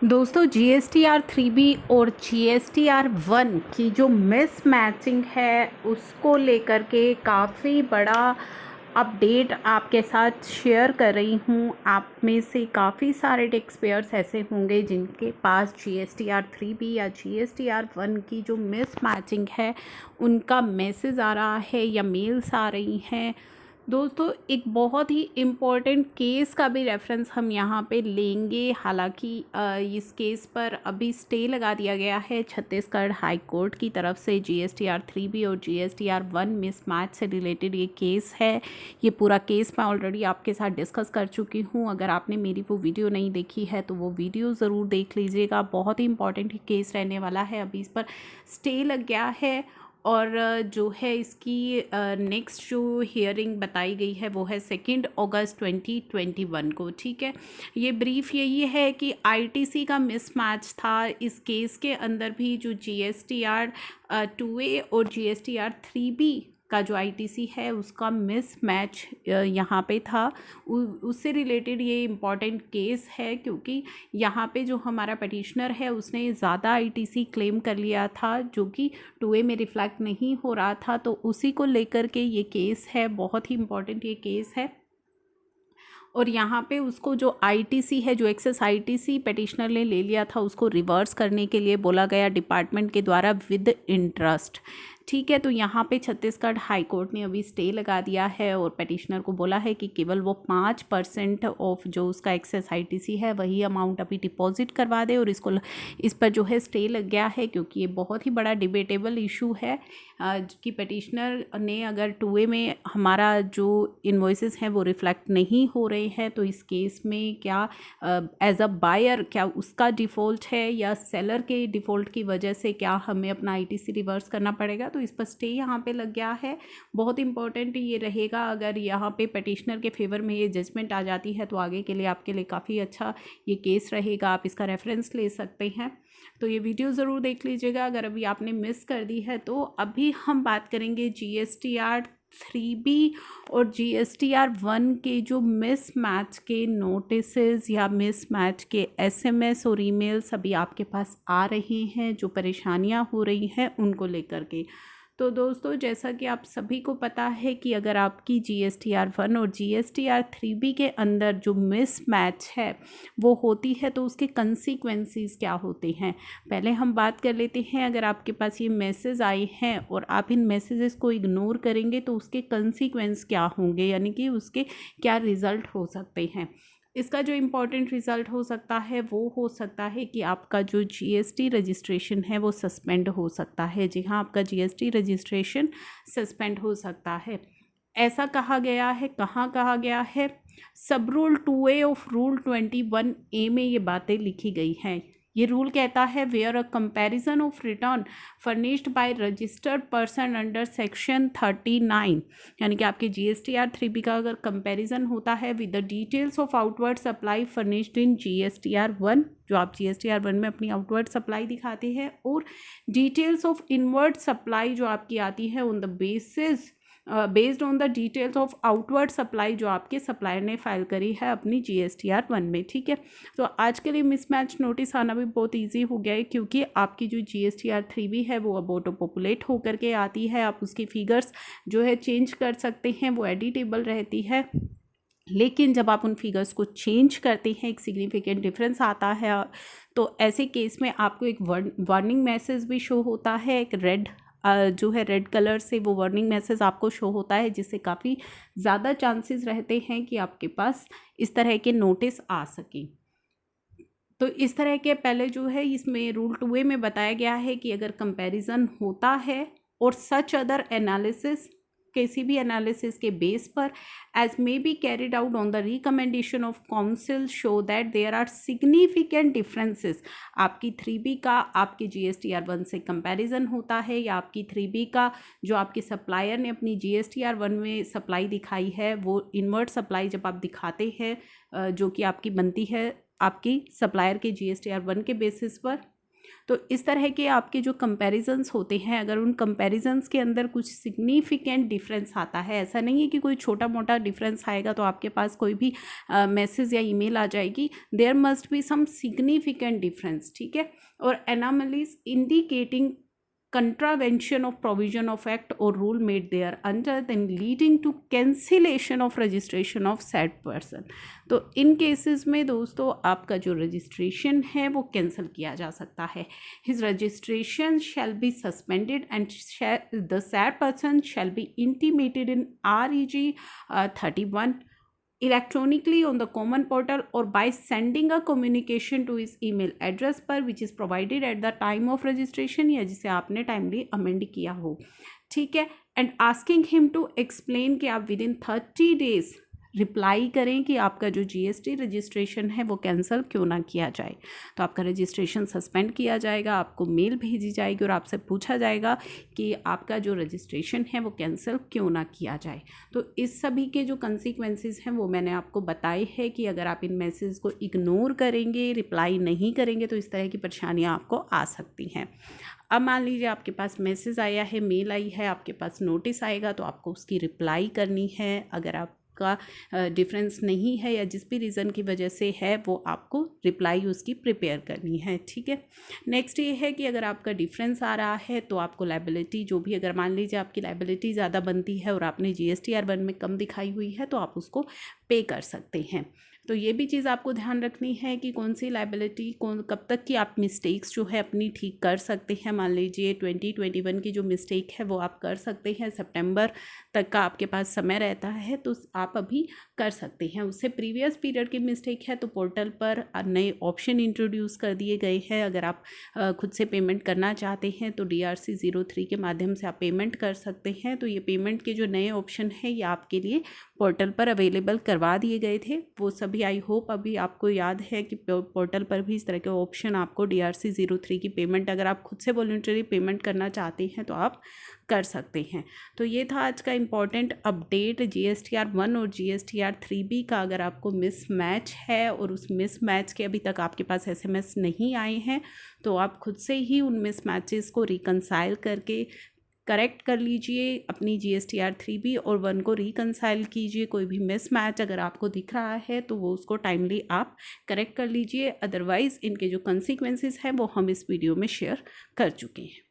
दोस्तों GSTR 3B और GSTR 1 की जो मिस मैचिंग है उसको लेकर के काफ़ी बड़ा अपडेट आपके साथ शेयर कर रही हूँ। आप में से काफ़ी सारे टैक्स पेयर्स ऐसे होंगे जिनके पास GSTR 3B या GSTR 1 की जो मिस मैचिंग है उनका मैसेज आ रहा है या मेल्स आ रही हैं। दोस्तों एक बहुत ही इम्पॉर्टेंट केस का भी रेफरेंस हम यहाँ पे लेंगे। हालांकि इस केस पर अभी स्टे लगा दिया गया है छत्तीसगढ़ हाई कोर्ट की तरफ से। GSTR 3B और GSTR 1 मिसमैच से रिलेटेड ये केस है। ये पूरा केस मैं ऑलरेडी आपके साथ डिस्कस कर चुकी हूँ। अगर आपने मेरी वो वीडियो नहीं देखी है तो वो वीडियो ज़रूर देख लीजिएगा। बहुत ही इंपॉर्टेंट केस रहने वाला है। अभी इस पर स्टे लग गया है और जो है इसकी नेक्स्ट जो हियरिंग बताई गई है वो है 2 अगस्त 2021 को। ठीक है, ये ब्रीफ यही है कि आईटीसी का मिसमैच था। इस केस के अंदर भी जो GSTR 2A और GSTR 3B का जो आईटीसी है उसका मिसमैच यहाँ पे था। उससे रिलेटेड ये इम्पॉर्टेंट केस है क्योंकि यहाँ पे जो हमारा पटिशनर है उसने ज़्यादा आईटीसी क्लेम कर लिया था जो कि 2A में रिफ्लेक्ट नहीं हो रहा था। तो उसी को लेकर के ये केस है, बहुत ही इम्पॉर्टेंट ये केस है। और यहाँ पे उसको जो आईटीसी है, जो एक्सेस आईटीसी पटिशनर ने ले लिया था, उसको रिवर्स करने के लिए बोला गया डिपार्टमेंट के द्वारा विद इंटरेस्ट। ठीक है, तो यहाँ पे छत्तीसगढ़ हाई कोर्ट ने अभी स्टे लगा दिया है और पटिशनर को बोला है कि केवल वो 5% ऑफ जो उसका एक्सेस आईटीसी है वही अमाउंट अभी डिपॉजिट करवा दे। और इस पर जो है स्टे लग गया है क्योंकि ये बहुत ही बड़ा डिबेटेबल इशू है कि पटिशनर ने अगर 2A में हमारा जो इन्वॉइसेस हैं वो रिफ्लेक्ट नहीं हो रहे हैं तो इस केस में क्या एज अ बायर क्या उसका डिफ़ॉल्ट है या सेलर के डिफ़ॉल्ट की वजह से क्या हमें अपना आईटीसी रिवर्स करना पड़ेगा। तो इस पर स्टे यहाँ पे लग गया है। बहुत इंपॉर्टेंट ये रहेगा, अगर यहाँ पे पटिशनर के फेवर में ये जजमेंट आ जाती है तो आगे के लिए आपके लिए काफ़ी अच्छा ये केस रहेगा। आप इसका रेफरेंस ले सकते हैं। तो ये वीडियो ज़रूर देख लीजिएगा अगर अभी आपने मिस कर दी है तो। अभी हम बात करेंगे GSTR 3B और GSTR 1 के जो मिसमैच के नोटिसेस या मिसमैच के SMS और ईमेल्स अभी आपके पास आ रहे हैं, जो परेशानियां हो रही हैं उनको लेकर के। तो दोस्तों जैसा कि आप सभी को पता है कि अगर आपकी GSTR 1 और GSTR 3B के अंदर जो मिसमैच है वो होती है तो उसके कंसीक्वेंसेस क्या होते हैं, पहले हम बात कर लेते हैं। अगर आपके पास ये मैसेज आए हैं और आप इन मैसेजेस को इग्नोर करेंगे तो उसके कंसीक्वेंस क्या होंगे, यानी कि उसके क्या रिज़ल्ट हो सकते हैं। इसका जो इम्पॉर्टेंट रिज़ल्ट हो सकता है वो हो सकता है कि आपका जो GST रजिस्ट्रेशन है वो सस्पेंड हो सकता है। जी हाँ, आपका GST रजिस्ट्रेशन सस्पेंड हो सकता है। ऐसा कहा गया है, कहाँ कहा गया है, सब rule 2A of rule 21A में ये बातें लिखी गई हैं। ये रूल कहता है where a comparison of return furnished by registered person under section 39, यानी कि आपके GSTR 3B का अगर कंपैरिजन होता है with the details of outward supply furnished in GSTR 1, जो आप GSTR 1 में अपनी आउटवर्ड सप्लाई दिखाते हैं, और डिटेल्स ऑफ इनवर्ड सप्लाई जो आपकी आती है on the basis based on the details of outward supply जो आपके सप्लायर ने फाइल करी है अपनी GSTR 1 में। ठीक है, तो आज के लिए मिसमैच नोटिस आना भी बहुत इजी हो गया है क्योंकि आपकी जो GSTR 3B है वो अब ऑटो पॉपुलेट होकर के आती है। आप उसकी फिगर्स जो है चेंज कर सकते हैं, वो एडिटेबल रहती है। लेकिन जब आप उन फिगर्स को चेंज करते हैं एक सिग्निफिकेंट डिफरेंस आता है। तो ऐसे केस में आपको एक वार्निंग मैसेज भी शो होता है, एक रेड जो है रेड कलर से वो वार्निंग मैसेज आपको शो होता है, जिससे काफ़ी ज़्यादा चांसेस रहते हैं कि आपके पास इस तरह के नोटिस आ सकें। तो इस तरह के पहले जो है इसमें रूल 2A में बताया गया है कि अगर कंपैरिजन होता है और सच अदर एनालिसिस, किसी भी एनालिसिस के बेस पर as may be carried out on the recommendation of council show that there are significant differences, आपकी 3B का आपके GSTR 1 से कंपैरिजन होता है या आपकी 3B का जो आपके सप्लायर ने अपनी GSTR 1 में सप्लाई दिखाई है वो इनवर्ट सप्लाई जब आप दिखाते हैं जो कि आपकी बनती है आपकी सप्लायर के GSTR 1 के बेसिस पर, तो इस तरह के आपके जो कंपैरिजंस होते हैं, अगर उन कंपैरिजंस के अंदर कुछ सिग्निफिकेंट डिफरेंस आता है, ऐसा नहीं है कि कोई छोटा मोटा डिफरेंस आएगा तो आपके पास कोई भी मैसेज या ईमेल आ जाएगी, there must be some significant difference, ठीक है। और anomalies indicating contravention of provision of act or rule made thereunder then leading to cancellation of registration of said person। तो इन केसेस में दोस्तों आपका जो रजिस्ट्रेशन है वो कैंसिल किया जा सकता है। His registration shall be suspended and the sad person shall be intimated in REG 31 electronically on the common portal or by sending a communication to his email address पर which is provided at the time of registration या जिसे आपने timely amend किया हो, ठीक है। And asking him to explain कि आप विद इन 30 डेज रिप्लाई करें कि आपका जो GST रजिस्ट्रेशन है वो कैंसिल क्यों ना किया जाए। तो आपका रजिस्ट्रेशन सस्पेंड किया जाएगा, आपको मेल भेजी जाएगी और आपसे पूछा जाएगा कि आपका जो रजिस्ट्रेशन है वो कैंसिल क्यों ना किया जाए। तो इस सभी के जो कंसिक्वेंसेस हैं वो मैंने आपको बताए हैं कि अगर आप इन मैसेज को इग्नोर करेंगे, रिप्लाई नहीं करेंगे तो इस तरह की परेशानियाँ आपको आ सकती हैं। अब मान लीजिए आपके पास मैसेज आया है, मेल आई है, आपके पास नोटिस आएगा तो आपको उसकी रिप्लाई करनी है। अगर आप का डिफरेंस नहीं है या जिस भी रीज़न की वजह से है वो आपको रिप्लाई उसकी प्रिपेयर करनी है, ठीक है। नेक्स्ट ये है कि अगर आपका डिफरेंस आ रहा है तो आपको लायबिलिटी जो भी, अगर मान लीजिए आपकी लायबिलिटी ज़्यादा बनती है और आपने GSTR 1 में कम दिखाई हुई है तो आप उसको पे कर सकते हैं। तो ये भी चीज़ आपको ध्यान रखनी है कि कौन सी लायबिलिटी कब तक की आप मिस्टेक्स जो है अपनी ठीक कर सकते हैं। मान लीजिए 2021 की जो मिस्टेक है वो आप कर सकते हैं, सितंबर तक का आपके पास समय रहता है तो आप अभी कर सकते हैं। उससे प्रीवियस पीरियड की मिस्टेक है तो पोर्टल पर नए ऑप्शन इंट्रोड्यूस कर दिए गए हैं। अगर आप खुद से पेमेंट करना चाहते हैं तो DRC 03 के माध्यम से आप पेमेंट कर सकते हैं। तो ये पेमेंट के जो नए ऑप्शन है ये आपके लिए पोर्टल पर अवेलेबल करवा दिए गए थे। वो सभी आई होप अभी आपको याद है कि पोर्टल पर भी इस तरह के ऑप्शन आपको DRC 03 की पेमेंट, अगर आप खुद से वॉलंटरी पेमेंट करना चाहते हैं तो आप कर सकते हैं। तो ये था आज का इम्पॉर्टेंट अपडेट GSTR 1 और GSTR 3B का। अगर आपको मिसमैच है और उस मिसमैच के अभी तक आपके पास SMS नहीं आए हैं तो आप खुद से ही उन मिसमैचेस को रिकंसाइल करके करेक्ट कर लीजिए। अपनी GSTR 3B और 1 को रिकंसाइल कीजिए। कोई भी मिसमैच अगर आपको दिख रहा है तो वो उसको टाइमली आप करेक्ट कर लीजिए। अदरवाइज़ इनके जो कंसिक्वेंसेस हैं वो हम इस वीडियो में शेयर कर चुके हैं।